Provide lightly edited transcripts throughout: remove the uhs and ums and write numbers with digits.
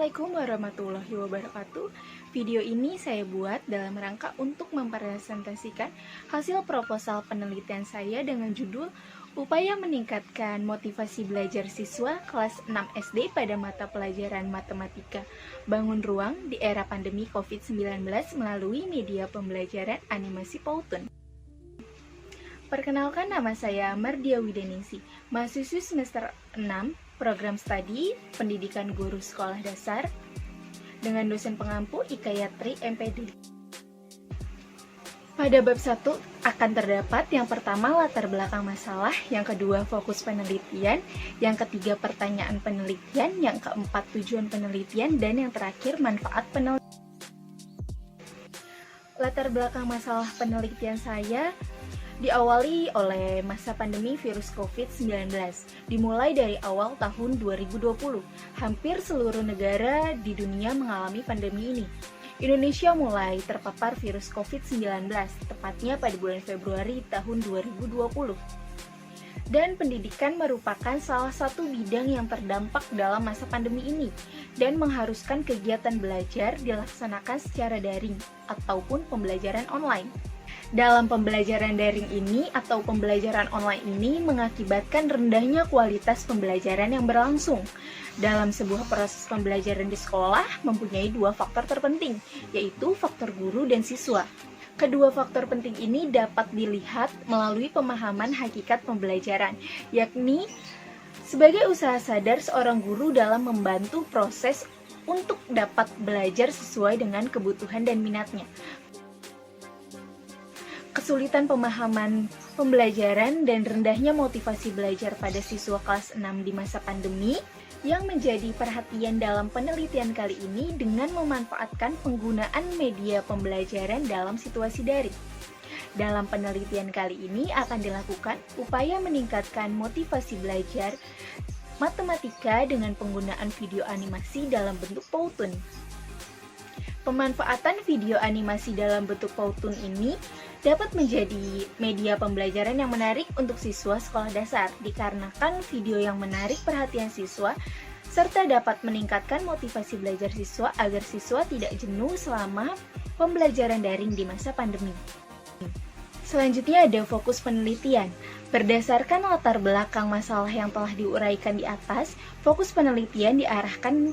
Assalamualaikum warahmatullahi wabarakatuh. Video ini saya buat dalam rangka untuk mempresentasikan hasil proposal penelitian saya dengan judul Upaya Meningkatkan Motivasi Belajar Siswa Kelas 6 SD pada Mata Pelajaran Matematika Bangun Ruang di Era Pandemi COVID-19 melalui media pembelajaran animasi Powtoon. Perkenalkan, nama saya Mardia Wideningsi, mahasiswi semester 6 Program Studi Pendidikan Guru Sekolah Dasar dengan dosen pengampu Ika Yatri, MPD. Pada bab 1 akan terdapat yang pertama latar belakang masalah, yang kedua fokus penelitian, yang ketiga pertanyaan penelitian, yang keempat tujuan penelitian, dan yang terakhir manfaat penelitian. Latar belakang masalah penelitian saya diawali oleh masa pandemi virus COVID-19. Dimulai dari awal tahun 2020, hampir seluruh negara di dunia mengalami pandemi ini. Indonesia mulai terpapar virus COVID-19, tepatnya pada bulan Februari tahun 2020. Dan pendidikan merupakan salah satu bidang yang terdampak dalam masa pandemi ini dan mengharuskan kegiatan belajar dilaksanakan secara daring ataupun pembelajaran online. Dalam pembelajaran daring ini atau pembelajaran online ini mengakibatkan rendahnya kualitas pembelajaran yang berlangsung. Dalam sebuah proses pembelajaran di sekolah mempunyai dua faktor terpenting, yaitu faktor guru dan siswa. Kedua faktor penting ini dapat dilihat melalui pemahaman hakikat pembelajaran, yakni sebagai usaha sadar seorang guru dalam membantu proses untuk dapat belajar sesuai dengan kebutuhan dan minatnya. Kesulitan pemahaman pembelajaran dan rendahnya motivasi belajar pada siswa kelas 6 di masa pandemi yang menjadi perhatian dalam penelitian kali ini dengan memanfaatkan penggunaan media pembelajaran dalam situasi daring. Dalam penelitian kali ini akan dilakukan upaya meningkatkan motivasi belajar matematika dengan penggunaan video animasi dalam bentuk Powtoon. Pemanfaatan video animasi dalam bentuk Powtoon ini dapat menjadi media pembelajaran yang menarik untuk siswa sekolah dasar, dikarenakan video yang menarik perhatian siswa serta dapat meningkatkan motivasi belajar siswa agar siswa tidak jenuh selama pembelajaran daring di masa pandemi. Selanjutnya ada fokus penelitian. Berdasarkan latar belakang masalah yang telah diuraikan di atas, fokus penelitian diarahkan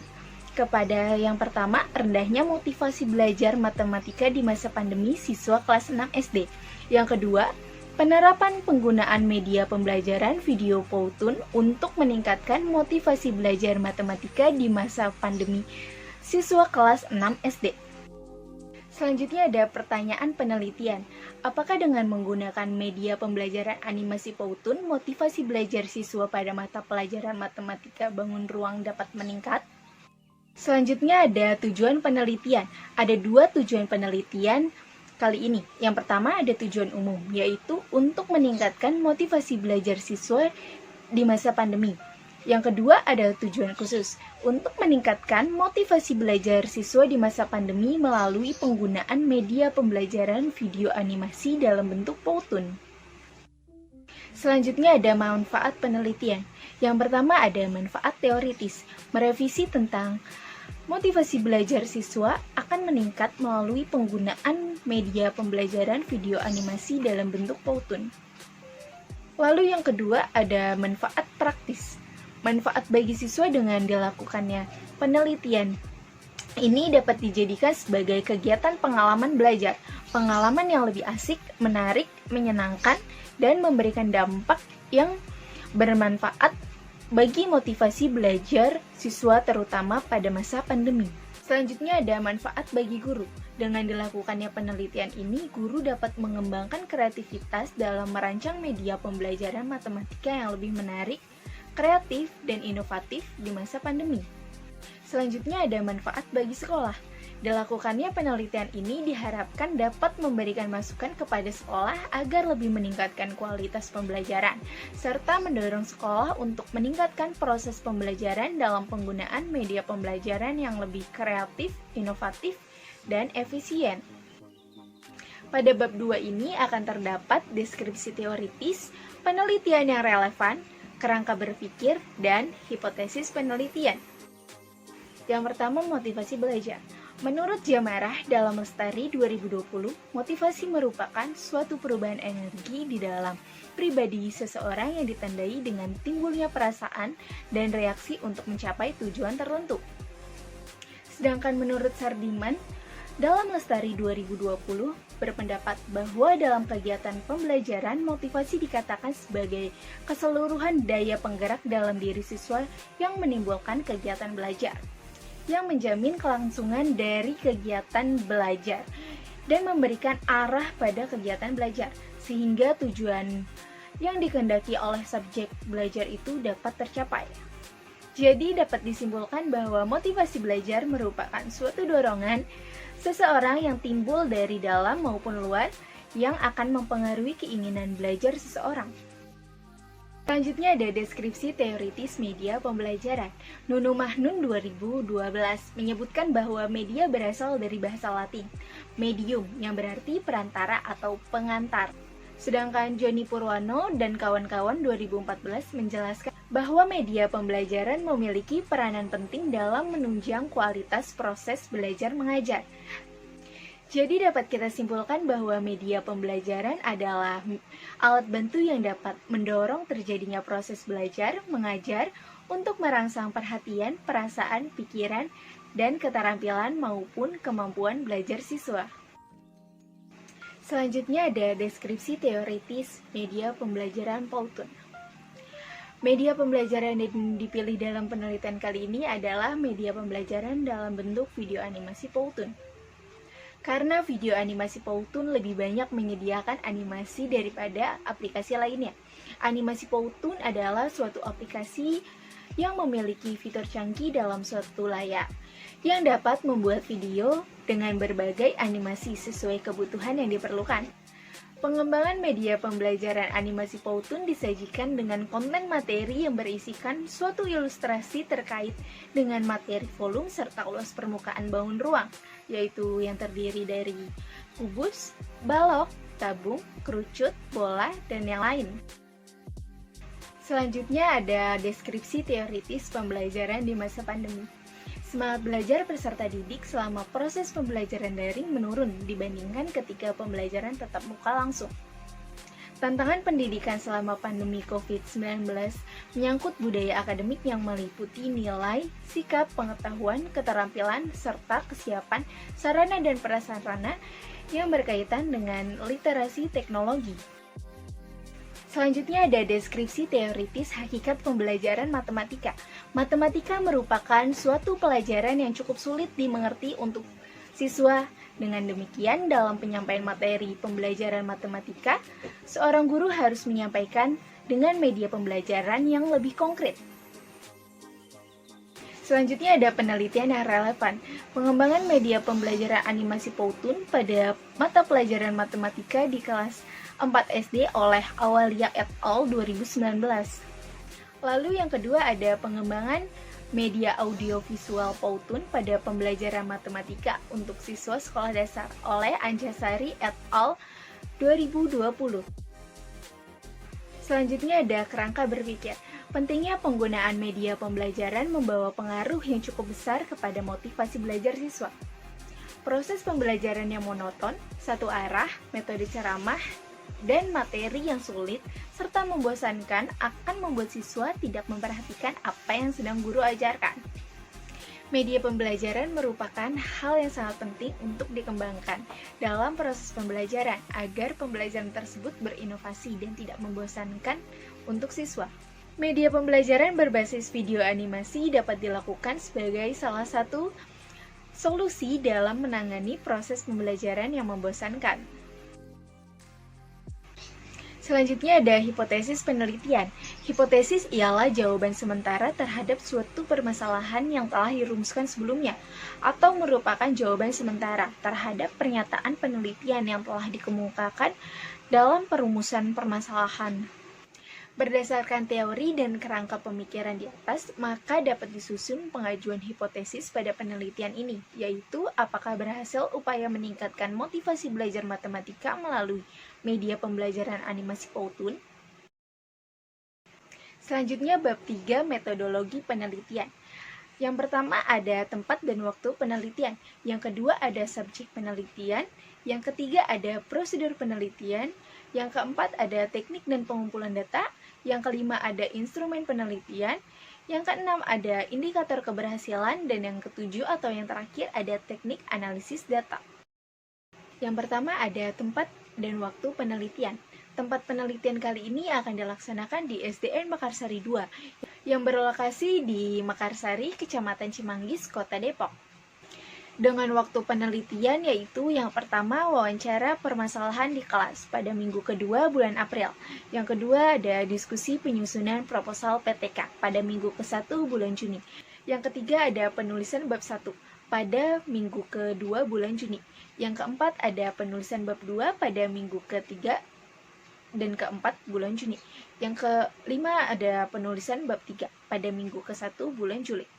kepada yang pertama, rendahnya motivasi belajar matematika di masa pandemi siswa kelas 6 SD. Yang kedua, penerapan penggunaan media pembelajaran video Powtoon untuk meningkatkan motivasi belajar matematika di masa pandemi siswa kelas 6 SD. Selanjutnya ada pertanyaan penelitian. Apakah dengan menggunakan media pembelajaran animasi Powtoon, motivasi belajar siswa pada mata pelajaran matematika bangun ruang dapat meningkat? Selanjutnya ada tujuan penelitian. Ada dua tujuan penelitian kali ini. Yang pertama ada tujuan umum, yaitu untuk meningkatkan motivasi belajar siswa di masa pandemi. Yang kedua ada tujuan khusus, untuk meningkatkan motivasi belajar siswa di masa pandemi melalui penggunaan media pembelajaran video animasi dalam bentuk Powtoon. Selanjutnya ada manfaat penelitian. Yang pertama ada manfaat teoritis, merevisi tentang motivasi belajar siswa akan meningkat melalui penggunaan media pembelajaran video animasi dalam bentuk Powtoon. Lalu yang kedua ada manfaat praktis. Manfaat bagi siswa dengan dilakukannya penelitian ini dapat dijadikan sebagai kegiatan pengalaman belajar, pengalaman yang lebih asik, menarik, menyenangkan, dan memberikan dampak yang bermanfaat bagi motivasi belajar siswa terutama pada masa pandemi. Selanjutnya ada manfaat bagi guru. Dengan dilakukannya penelitian ini, guru dapat mengembangkan kreativitas dalam merancang media pembelajaran matematika yang lebih menarik, kreatif, dan inovatif di masa pandemi. Selanjutnya ada manfaat bagi sekolah. Dilakukannya penelitian ini diharapkan dapat memberikan masukan kepada sekolah agar lebih meningkatkan kualitas pembelajaran, serta mendorong sekolah untuk meningkatkan proses pembelajaran dalam penggunaan media pembelajaran yang lebih kreatif, inovatif, dan efisien. Pada bab 2 ini akan terdapat deskripsi teoritis, penelitian yang relevan, kerangka berpikir, dan hipotesis penelitian. Yang pertama, motivasi belajar. Menurut Jamarah dalam Lestari 2020, motivasi merupakan suatu perubahan energi di dalam pribadi seseorang yang ditandai dengan timbulnya perasaan dan reaksi untuk mencapai tujuan tertentu. Sedangkan menurut Sardiman, dalam Lestari 2020 berpendapat bahwa dalam kegiatan pembelajaran motivasi dikatakan sebagai keseluruhan daya penggerak dalam diri siswa yang menimbulkan kegiatan belajar, yang menjamin kelangsungan dari kegiatan belajar dan memberikan arah pada kegiatan belajar, sehingga tujuan yang dikehendaki oleh subjek belajar itu dapat tercapai. Jadi dapat disimpulkan bahwa motivasi belajar merupakan suatu dorongan seseorang yang timbul dari dalam maupun luar yang akan mempengaruhi keinginan belajar seseorang. Selanjutnya ada deskripsi teoritis media pembelajaran. Nunu Mahnun 2012 menyebutkan bahwa media berasal dari bahasa Latin, medium, yang berarti perantara atau pengantar. Sedangkan Joni Purwano dan kawan-kawan 2014 menjelaskan bahwa media pembelajaran memiliki peranan penting dalam menunjang kualitas proses belajar mengajar. Jadi dapat kita simpulkan bahwa media pembelajaran adalah alat bantu yang dapat mendorong terjadinya proses belajar mengajar untuk merangsang perhatian, perasaan, pikiran, dan keterampilan maupun kemampuan belajar siswa. Selanjutnya ada deskripsi teoritis media pembelajaran Powtoon. Media pembelajaran yang dipilih dalam penelitian kali ini adalah media pembelajaran dalam bentuk video animasi Powtoon. Karena video animasi Powtoon lebih banyak menyediakan animasi daripada aplikasi lainnya. Animasi Powtoon adalah suatu aplikasi yang memiliki fitur canggih dalam suatu layar, yang dapat membuat video dengan berbagai animasi sesuai kebutuhan yang diperlukan. Pengembangan media pembelajaran animasi Powtoon disajikan dengan konten materi yang berisikan suatu ilustrasi terkait dengan materi volume serta ulas permukaan bangun ruang, yaitu yang terdiri dari kubus, balok, tabung, kerucut, bola, dan yang lain. Selanjutnya ada deskripsi teoritis pembelajaran di masa pandemi. Semangat belajar peserta didik selama proses pembelajaran daring menurun dibandingkan ketika pembelajaran tatap muka langsung. Tantangan pendidikan selama pandemi COVID-19 menyangkut budaya akademik yang meliputi nilai, sikap, pengetahuan, keterampilan, serta kesiapan sarana dan prasarana yang berkaitan dengan literasi teknologi. Selanjutnya ada deskripsi teoritis hakikat pembelajaran matematika. Matematika merupakan suatu pelajaran yang cukup sulit dimengerti untuk siswa. Dengan demikian, dalam penyampaian materi pembelajaran matematika, seorang guru harus menyampaikan dengan media pembelajaran yang lebih konkret. Selanjutnya ada penelitian yang relevan. Pengembangan media pembelajaran animasi Powtoon pada mata pelajaran matematika di kelas 4 SD oleh Awalia et al. 2019. Lalu yang kedua ada pengembangan media audiovisual Powtoon pada pembelajaran matematika untuk siswa sekolah dasar oleh Anjasari et al. 2020. Selanjutnya ada kerangka berpikir. Pentingnya penggunaan media pembelajaran membawa pengaruh yang cukup besar kepada motivasi belajar siswa. Proses pembelajaran yang monoton, satu arah, metode ceramah, dan materi yang sulit serta membosankan akan membuat siswa tidak memperhatikan apa yang sedang guru ajarkan. Media pembelajaran merupakan hal yang sangat penting untuk dikembangkan dalam proses pembelajaran agar pembelajaran tersebut berinovasi dan tidak membosankan untuk siswa. Media pembelajaran berbasis video animasi dapat dilakukan sebagai salah satu solusi dalam menangani proses pembelajaran yang membosankan. Selanjutnya ada hipotesis penelitian. Hipotesis ialah jawaban sementara terhadap suatu permasalahan yang telah dirumuskan sebelumnya, atau merupakan jawaban sementara terhadap pernyataan penelitian yang telah dikemukakan dalam perumusan permasalahan. Berdasarkan teori dan kerangka pemikiran di atas, maka dapat disusun pengajuan hipotesis pada penelitian ini, yaitu apakah berhasil upaya meningkatkan motivasi belajar matematika melalui media pembelajaran animasi Powtoon. Selanjutnya bab 3 metodologi penelitian. Yang pertama ada tempat dan waktu penelitian, yang kedua ada subjek penelitian, yang ketiga ada prosedur penelitian, yang keempat ada teknik dan pengumpulan data, yang kelima ada instrumen penelitian, yang keenam ada indikator keberhasilan, dan yang ketujuh atau yang terakhir ada teknik analisis data. Yang pertama ada tempat dan waktu penelitian. Tempat penelitian kali ini akan dilaksanakan di SDN Mekarsari 2 yang berlokasi di Mekarsari, Kecamatan Cimanggis, Kota Depok. Dengan waktu penelitian yaitu yang pertama wawancara permasalahan di kelas pada minggu kedua bulan April. Yang kedua ada diskusi penyusunan proposal PTK pada minggu ke-1 bulan Juni. Yang ketiga ada penulisan bab 1 pada minggu kedua bulan Juni. Yang keempat ada penulisan bab 2 pada minggu ketiga dan keempat bulan Juni. Yang kelima ada penulisan bab 3 pada minggu ke-1 bulan Juli.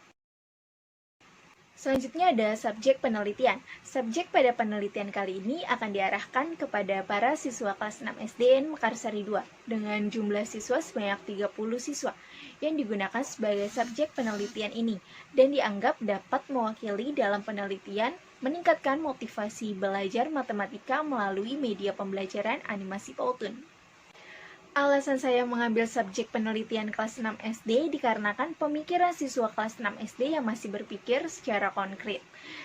Selanjutnya ada subjek penelitian. Subjek pada penelitian kali ini akan diarahkan kepada para siswa kelas 6 SDN Mekarsari 2 dengan jumlah siswa sebanyak 30 siswa yang digunakan sebagai subjek penelitian ini dan dianggap dapat mewakili dalam penelitian meningkatkan motivasi belajar matematika melalui media pembelajaran animasi Powtoon. Alasan saya mengambil subjek penelitian kelas 6 SD dikarenakan pemikiran siswa kelas 6 SD yang masih berpikir secara konkret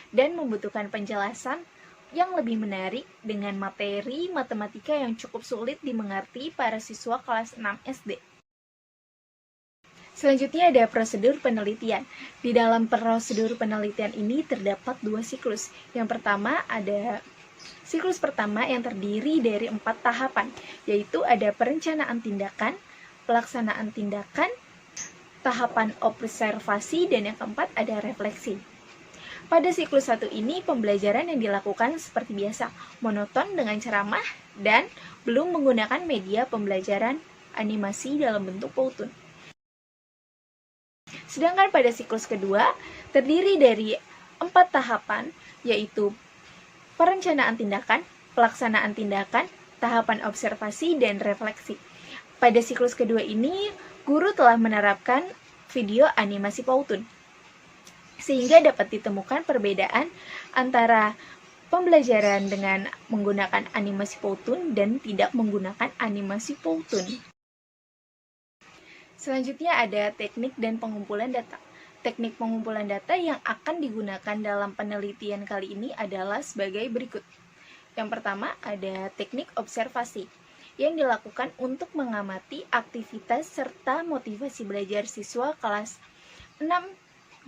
dan membutuhkan penjelasan yang lebih menarik dengan materi matematika yang cukup sulit dimengerti para siswa kelas 6 SD. Selanjutnya ada prosedur penelitian. Di dalam prosedur penelitian ini terdapat 2 siklus. Yang pertama ada siklus pertama yang terdiri dari 4 tahapan, yaitu ada perencanaan tindakan, pelaksanaan tindakan, tahapan observasi, dan yang keempat ada refleksi. Pada siklus 1 ini, pembelajaran yang dilakukan seperti biasa, monoton dengan ceramah, dan belum menggunakan media pembelajaran animasi dalam bentuk Powtoon. Sedangkan pada siklus kedua, terdiri dari 4 tahapan, yaitu perencanaan tindakan, pelaksanaan tindakan, tahapan observasi, dan refleksi. Pada siklus kedua ini, guru telah menerapkan video animasi Powtoon, sehingga dapat ditemukan perbedaan antara pembelajaran dengan menggunakan animasi Powtoon dan tidak menggunakan animasi Powtoon. Selanjutnya ada teknik dan pengumpulan data. Teknik pengumpulan data yang akan digunakan dalam penelitian kali ini adalah sebagai berikut. Yang pertama ada teknik observasi yang dilakukan untuk mengamati aktivitas serta motivasi belajar siswa kelas 6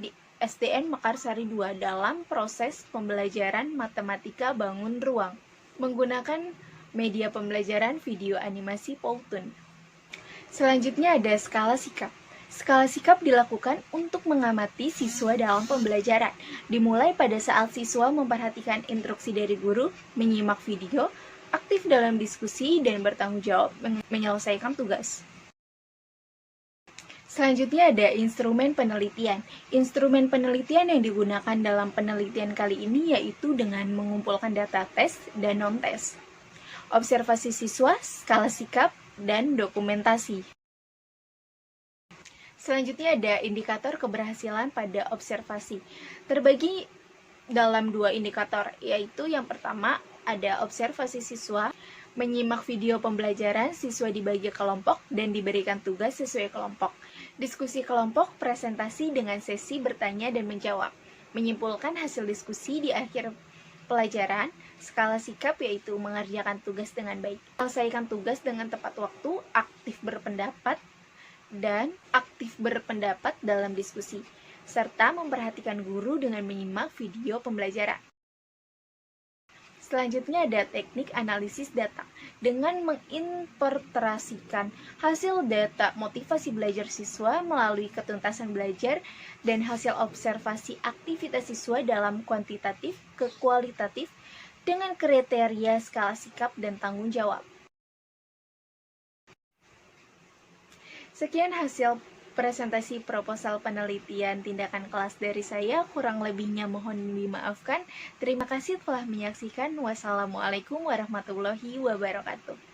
di SDN Mekarsari 2 dalam proses pembelajaran matematika bangun ruang menggunakan media pembelajaran video animasi Powtoon. Selanjutnya ada skala sikap. Skala sikap dilakukan untuk mengamati siswa dalam pembelajaran, dimulai pada saat siswa memperhatikan instruksi dari guru, menyimak video, aktif dalam diskusi, dan bertanggung jawab menyelesaikan tugas. Selanjutnya ada instrumen penelitian. Instrumen penelitian yang digunakan dalam penelitian kali ini yaitu dengan mengumpulkan data tes dan non-tes, observasi siswa, skala sikap, dan dokumentasi. Selanjutnya ada indikator keberhasilan pada observasi. Terbagi dalam 2 indikator, yaitu yang pertama ada observasi siswa, menyimak video pembelajaran, siswa dibagi kelompok dan diberikan tugas sesuai kelompok. Diskusi kelompok, presentasi dengan sesi bertanya dan menjawab. Menyimpulkan hasil diskusi di akhir pelajaran, skala sikap yaitu mengerjakan tugas dengan baik, selesaikan tugas dengan tepat waktu, aktif berpendapat, dan aktif berpendapat dalam diskusi, serta memperhatikan guru dengan menyimak video pembelajaran. Selanjutnya ada teknik analisis data, dengan menginterpretasikan hasil data motivasi belajar siswa melalui ketuntasan belajar dan hasil observasi aktivitas siswa dalam kuantitatif ke kualitatif dengan kriteria skala sikap dan tanggung jawab. Sekian hasil presentasi proposal penelitian tindakan kelas dari saya, kurang lebihnya mohon dimaafkan. Terima kasih telah menyaksikan. Wassalamualaikum warahmatullahi wabarakatuh.